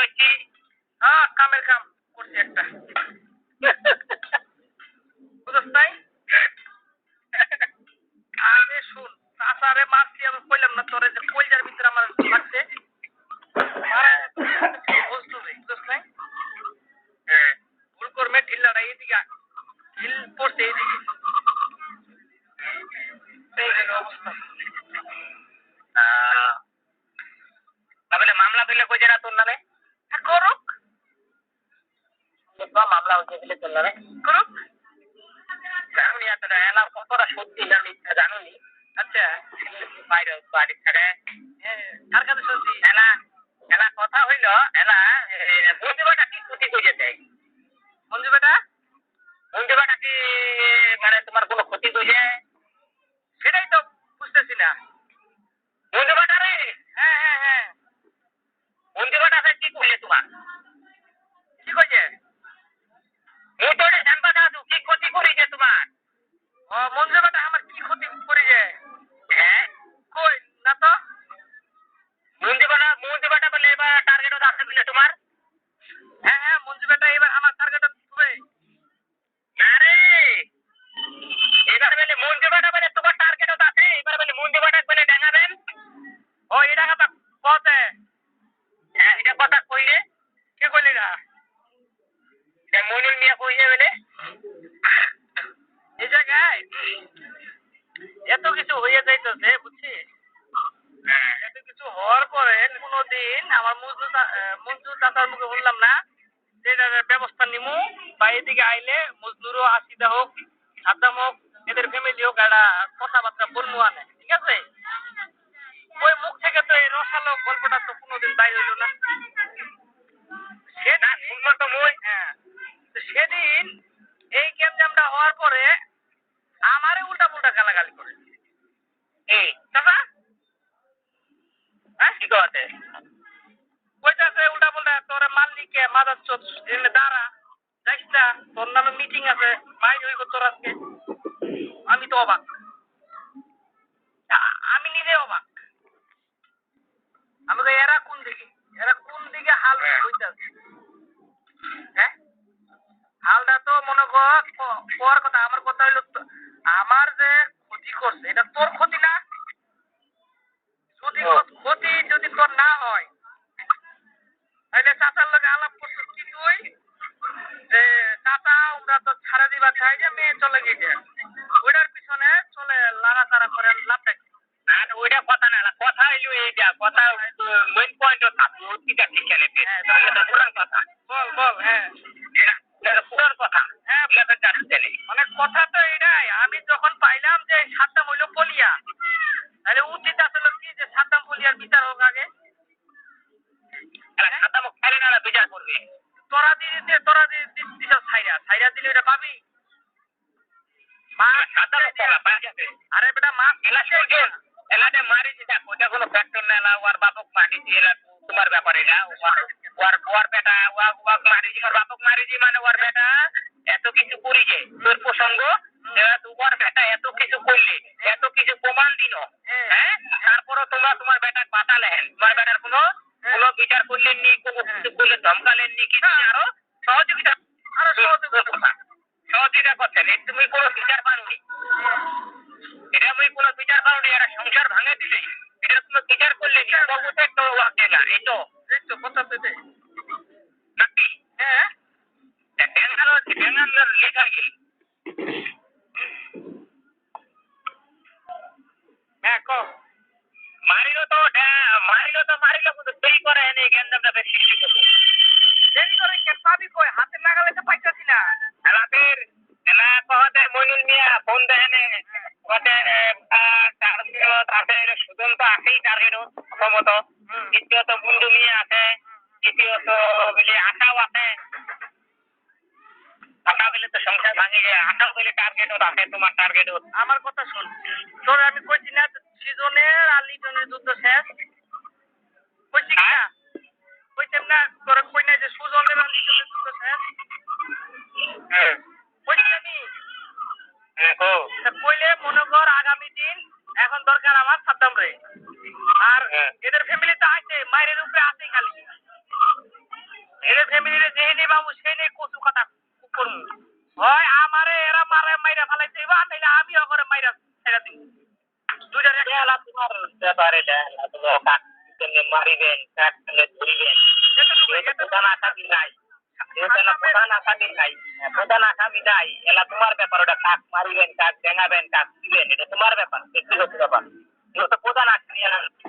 হচ্ছি। কামের কাম করছি একটা বুঝছ নাই? আরে শুন, চাচারে মারছি আমি কইলাম না তোরে যে কইজার ভিতরে আমার লাগছে মারা বুঝতো বুঝছ নাই? ভুল করবে ঢিল্লাটা এইদিকে ঢিল পড়ছে এইদিকে এই গেল অবস্থা। তাহলে মামলা দিলে কই যারা তোর নামে করুক, মামলা হচ্ছে দিলে তোর নামে করুক। জানুনি এতটা এলা কতটা সত্যি না মিথ্যা জানুনি। আচ্ছা বাইরে বাড়ি ছেড়ে কার কাছে সত্যি এলা এলা কথা হইল এলা মঞ্জু বেটা কি ক্ষতি করে দেয়? মঞ্জু বেটা কি মানে তোমার কোনো ক্ষতি করে? সেটাই তো বুঝতেছি না। মঞ্জু বেটা রে, হ্যাঁ মঞ্জু বেটা কি করলে তোমার? কি কইছে? মোটরে জানবা দাদু কি ক্ষতি করেছে তোমার? ও মঞ্জু বেটা আমার কি ক্ষতি করেছে? হ্যাঁ কই না তো। মঞ্জু বেটা বলে এবার টার্গেট আছে বলে তোমার? হ্যাঁ মঞ্জু বেটা এবার আমার টার্গেট হবে না রে। এবার বলে মঞ্জু বেটা বলে তোমার টার্গেট আছে, এবার বলে মঞ্জু বেটা বলে ডাঙাবেন। ও এটা কথা কতে? হ্যাঁ এটা কথা কইলে কে কইলি না? মনুল মিয়া কইছে বলে এই জায়গায় এত কিছু হয়ে যাইতেছে বুঝছিস? এত কিছু হওয়ার পরে কোনোদিন আমার মঞ্জু চাচার মুখে শুনলাম না যে এটার ব্যবস্থা নিমু বা এদিকে আইলে মজদুরও আসিদা হোক সাদ্দাম হোক এদের ফ্যামিলি হোক একটা কথাবার্তা বলবো আনে, ঠিক আছে? ওই মুখ থেকে তো এই রসালো গল্পটা তো কোনোদিন বাইর হইল না। সেদিন এই ক্যামজামটা হওয়ার পরে আমারে উল্টা পুল্টা গালাগালি করে এই চাচা হ্যাঁ কি আছে কইতাছে উল্টা পুল্টা তোর মালিককে মাদার চোদ এনে দাঁড়া যাইস না, তোর নামে মিটিং আছে বাইর হইব তোর আজকে। আমি তো অবাক, আমি নিজে অবাক। আমি তো এরা কোন দিকে হাল হইতাছে? হ্যাঁ হালটা তো মনে কর কথা। আমার কথা হইলো আমার যে ক্ষতি করছে এটা তোর ক্ষতি না? ক্ষতি যদি তোর না হয় তাহলে চাচার লগে আলাপ করছিস কি তুই যে চাচা আমরা তো ছাড়া দিবা চাই যে মেয়ে চলে গেছে ওইটার পিছনে চলে লাড়াচাড়া করেন লাভটা কি? না ওইটা কথা না, কথা হইলো এইটা কথা মেইন পয়েন্ট থাকবো ঠিক আছে খেলে পুরান কথা বল হ্যাঁ পুরান কথা হ্যাঁ মানে কথা তো এটাই। আমি যখন পাইলাম যে সাদ্দাম হইলো পলিয়া তাহলে উচিত আসলে কি যে সাদ্দাম পলিয়ার বিচার হোক আগে। সাদ্দাম খাইলে না বিচার করবে তোরা দিস ছাইরা দিলে এটা পাবি। আরে বেটা মাছ এলাতে মারি দিতা ওটা কোনো ফ্যাক্টর না এলা ওর বাপক মারি দি এলা তোমার ব্যাপারে না ওর বেটা ওয়াক মারি দি ওর বাপক মারি দি মানে ওর বেটা এত কিছু করিছে তোর প্রসঙ্গ এরা তোমার বেটা এত কিছু করলে এত কিছু প্রমাণ দিল হ্যাঁ তারপরও তোমার বেটা বাঁচালেন তোমার বেটার কোনো বিচার করলেন নি কোনো কিছু করলে ধমকালেন নি কিছু আরো সহযোগিতা করছেন তুমি কোনো বিচার পাওনি। এটা আমি কোনো বিচার পাওনি, এরা সংসার ভাঙে দিলে এটা কোনো বিচার করলে তো না এই তো কথা পেতে নাকি? হ্যাঁ ব্যাঙ্গালোর লেখা গেল হ্যাঁ কম মারিল তো কিন্তু দেরি করে এনে জ্ঞানদামটা বেশি সৃষ্টি করবে। দেরি করে কে পাবি কই হাতে লাগালে তো পাইতাছি না। এলা কহতে মইনুল মিয়া ফোন দেনে কতে টার্গেট সুজন তো আছেই টার্গেট প্রথমত, দ্বিতীয়ত বুন্ডু মিয়া আছে, তৃতীয়ত বলে আশাও আছে। আশা বলে তো সংসার ভাঙি যায়, আশাও বলে টার্গেটও আছে তোমার টার্গেটও। আমার কথা শুন তোর আমি কইছি না সিজনের আর লিটনের যুদ্ধ শেষ কইছি কি না? কইছেন না তোর কই না যে সুজনের আর লিটনের যুদ্ধ শেষ? হ্যাঁ কইছি আমি কইলে মনে কর আগামী দিন এখন দরকার আমার সাদ্দাম রে আর এদের ফ্যামিলি তো আছে মায়ের উপরে আছে খালি বাবু সেই নিয়ে কচু কথা করমু হয় আমারে এরা মারে মাইরা ফেলাইতে বা নাইলে আমিও করে মাইরা ছেড়ে দিই দুইটা রেলা তোমার ব্যাপারে তুমি কাক কেমনে মারিবেন কাক কেমনে ধরিবেন এটা প্রধান আসামি নাই এটা প্রধান আসামি নাই প্রধান আসামি নাই এলা তোমার ব্যাপার ওটা কাক মারিবেন কাক ডেঙাবেন কাক দিবেন এটা তোমার ব্যাপার ব্যক্তিগত ব্যাপার এটা তো প্রধান আসামি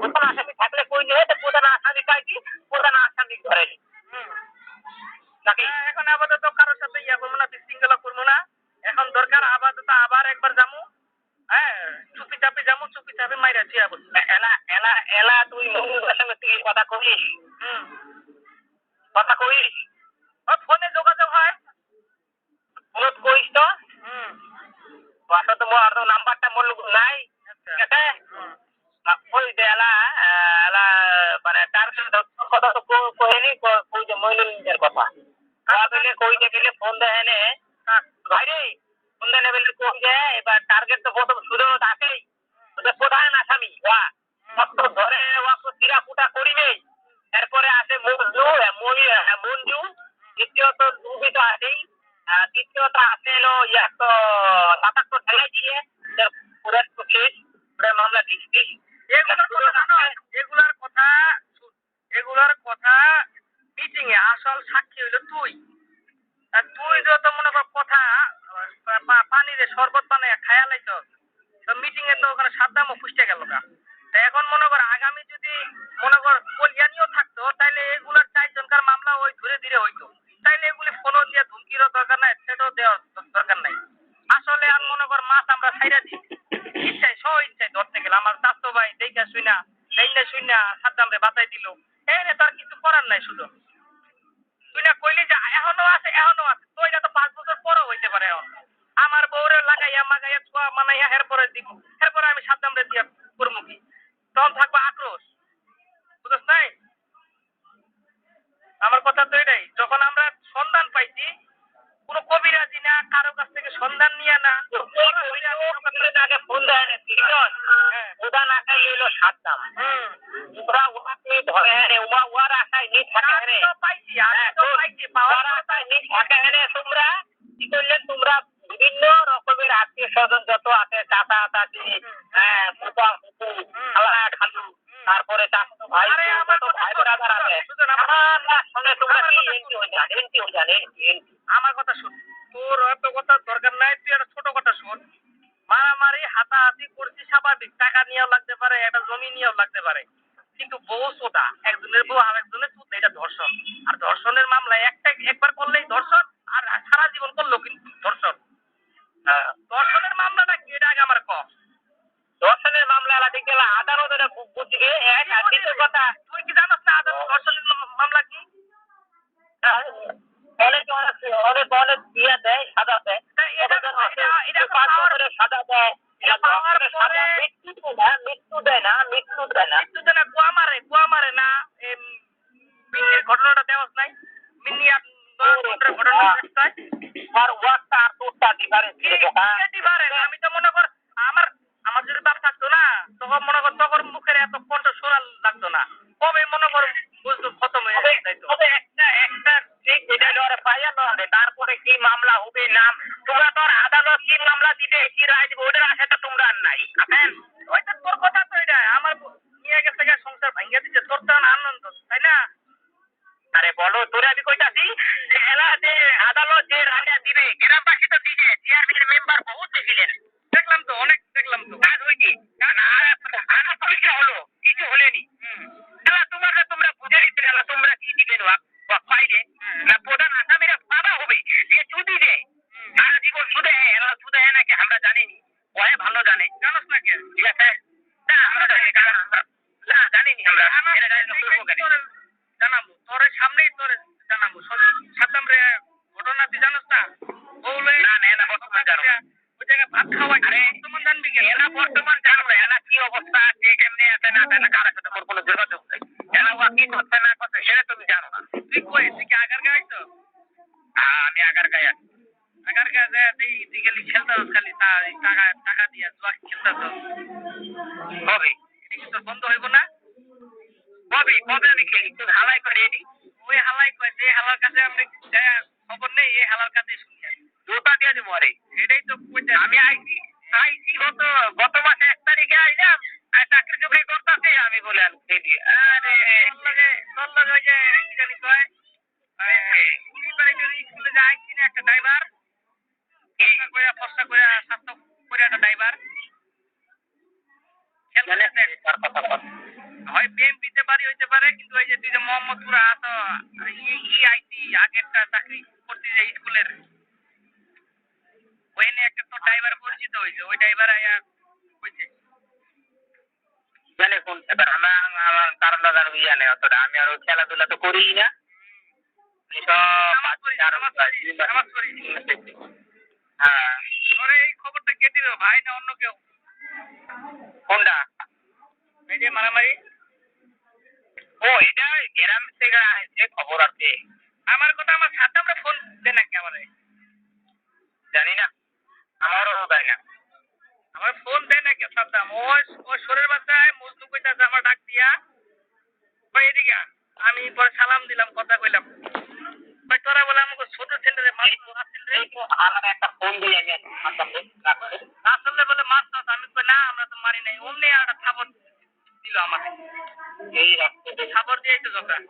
প্রধান আসামি থাকলে কই নেই তো প্রধান আসামি কাই কি প্রধান আসামি ধরে নাকি এখন আপাতত কারোর সাথে ইয়া করবো না বিশৃঙ্খলা করবো না এখন দরকার আপাতত আবার একবার যামু হ্যাঁ চুপি চাপি যামু চুপি চাপি মাইরা চিয়া বলছি এলা এলা এলা তুই মহুদের সঙ্গে তুই কথা কইস কথা কইস ও ফোনে যোগাযোগ হয় ফোন কইস তো আসলে মোর নাম্বারটা মোর নাই ঠিক আছে ওই যে এলা এলা মানে তার কথা তো কইনি কই যে মইনুলের কথা বলে কইতে গেলে ফোন দেয় নে ভাই রে ফোন দেয় বলে কই যে এবার টার্গেট তো প্রথম শুরু থাকেই ওদের প্রধান আসামি ওয়া কত ধরে ওয়া তিরা ফুটা করিবে এরপরে আসে মঞ্জু দ্বিতীয়ত তুমি তো আছেই তৃতীয়ত আসে এলো তো ৭৭ ঢেলে দিয়ে পুরো শেষ পুরো মামলা ডিসমিস এগুলার কথা মিটিং এ আসল সাক্ষী হইল তুই আর তুই যত মনে কর কথা পানিরে শরবত বানায় খায়া লাইছ তো মিটিং এ তো ওখানে সাদ্দামও ফুসতে গেল না এখন মনে কর আগামী যদি মনে কর কল্যাণীও থাকতো তাইলে এগুলার 4 জনকার মামলা ওই ধীরে ধীরে হইতো তাইলে এগুলি ফোনও দিয়ে ধুমকিরও দরকার নাই সেটাও দেওয়ার দরকার নাই আসলে আর মনে কর মাছ আমরা ছাইরা দিই ইচ্ছায় ইচ্ছায় ধরতে গেলে আমার চাস্তো ভাই দেখা শুইনা সাদ্দাম রে বাঁচাই দিল এই রে তার কিছু করার নাই শুধু তুই না কইলি যে এখনো আছে তো এটা তো 5 বছর পরও হইতে পারে আমার বউরে লাগাইয়া মাগাইয়া ছোয়া মানাইয়া এরপরে দিব এরপরে আমি সাদ্দাম রে দিয়া করবো কি তখন থাকবো আক্রোশ বুঝছ নাই আমার কথা তো এটাই যখন আমরা সন্ধান পাইছি কোনো কবিরাজি না কারো কাছ থেকে সন্ধান নিয়ে না আগে ফোন দেয় না তিনজন ওটা না খাই লইল সাদ্দাম ওরা ওকে ধরে হারে ওয়ার আশায় নি থাকে হারে পাইছি পাওয়ার আশায় নি থাকে হারে তোমরা কি করলে তোমরা বিভিন্ন রকমের আত্মীয় স্বজন যত আছে চাচা চাচি ফুপা ফুপু খালা খালু তারপরে চাচু ভাই ভাই ব্রাদার আছে সঙ্গে তোমরা এনটি হয়ে যান আমার কথা শুন তোর এত কথা দরকার নাই তুই একটা ছোট কথা শুন মারামারি হাতাহাতি করছি স্বাভাবিক টাকা নিয়েও লাগতে পারে একটা জমি নিয়েও লাগতে পারে কিন্তু বউ সোটা একজনের বউ আরেকজনের চুত এটা ধর্ষণ আর ধর্ষণের মামলায় একবার করলেই ধর্ষণ আর সারা জীবন করলেও কিন্তু ধর্ষণ ধর্ষণের মামলাটা কি এটা আগে আমার কম ধর্ষণের মামলা ঠিক গেলে আদালতের বুঝিবে দ্বিতীয় কথা তুই কি জানাস না আদালত ধর্ষণের মামলা কি অনেক ইয়ে দেয় সাজা দেয় সাজা দেয় মৃত্যু দেয় না কুয়া মারে না ঘটনাটা দেওয়া নাই মিনি ঘটনা আমি তো মনে কর আমার যদি বাপ থাকতো না তখন মনে কর তখন মুখের এত কণ্ঠ শোনা লাগতো না কবে মনে কর বুঝতো খতম হয়ে যাইতো একটা ঠিক এটা ধরে পাইয়া নয় তারপরে কি মামলা হবে না তোমরা তো আদালত কি মামলা দিবে কি রায় দিবে ওদের আশাটা তোমরা আর নাই ওইটা তোর কথা তো এটা আমার নিয়ে গেছে সংসার ভাঙ্গা দিচ্ছে তোর তো আনন্দ তাই না আরে বলো তোরে আমি কইতাছি যে এলা যে আদালত যে রায়টা দিবে গ্রামবাসী তো দিবে চেয়ারম্যান মেম্বার বহুত দেখিলেন দেখলাম তো অনেক দেখলাম তো কাজ হইনি কিছু হলেনি তোমরা বুঝে নিতে গেল তোমরা কি দিবেন পাইলে প্রধান আসামিরা বাবা হবে যে চুদি দেয় সারা জীবন সুদে হ্যাঁ নাকি আমরা জানিনি ওয়ে ভালো জানে জানোস না কে ঠিক আছে না আমরা না জানিনি আমরা জানাবো তোর সামনেই তোর জানাবো সাদ্দাম রে ঘটনা তুই জানোস না বউলে না বর্তমান জানো ওই জায়গায় ভাত খাওয়াই আরে বর্তমান জানবি কেন এলা বর্তমান জানবো এলা কি অবস্থা আছে কেমনে আছে না আছে না কারোর সাথে মোর কোনো যোগাযোগ নাই এলা ওয়া কি করছে না করছে সেটা তুমি জানো না তুই কি আগার গায়ে আইছো আমি আগার গায়ে আছি আগার গায়ে যায় তুই গেলি খেলতে খালি টাকা দিয়া জুয়া খেলতে হবে এটা তোর বন্ধ হইব না কবে আমি খেলি তুই হালাই করে এনি ওই হালাই করে যে হালার কাছে আমি খবর নেই এই হালার কাছে শুনি আমি জোতা দিয়ে দেবো আরে এটাই তো কইতে আমি আইছি গত মাসে 1 তারিখে আইলাম আর চাকরি চুকরি করতেছি আমি বলে আনছি আরে তোর লগে ওই যে কি জানি কয় স্কুলে যে আইছি না একটা ড্রাইভার ফসা কইরা স্বাস্থ্য কইরা একটা ড্রাইভার হয় বিএমপিতে বাড়ি হইতে পারে কিন্তু ওই যে তুই যে মোহাম্মদপুরা আছো আইটি আগেরটা চাকরি করছি যে স্কুলের ওইখানে একটা তো ড্রাইভার পরিচিত হয়েছে ওই ড্রাইভার আয়া কইছে জানে কোন এবার আমার কারণ লাগার ইয়া নেই অতটা আমি আর খেলাধুলা তো করি না হ্যাঁ ওরে এই খবরটা কে দিল ভাই না অন্য কেউ কোনটা এই যে মারামারি ও এটা গ্রাম থেকে আসছে খবর আছে আমার কথা আমার সাথে আমরা ফোন দেন নাকি আমারে জানি না আমারও দেয় না আমার ফোন দেয় নাকি সাদ্দাম ওই সরের বাচ্চায় মজনু কইতাছে আমার ডাক দিয়া ভাই এদিকে আন। আমি পরে সালাম দিলাম কথা কইলাম ভাই তোরা বলে আমাকে ছোট ছেলে মাছ আসছিল রে আমার একটা ফোন দিয়ে আমি আসলে বলে মাছ টাছ আমি কই না আমরা তো মারি নাই অমনি একটা খাবার দিল আমাকে এই রাস্তাতে খাবার দিয়েই তো দরকার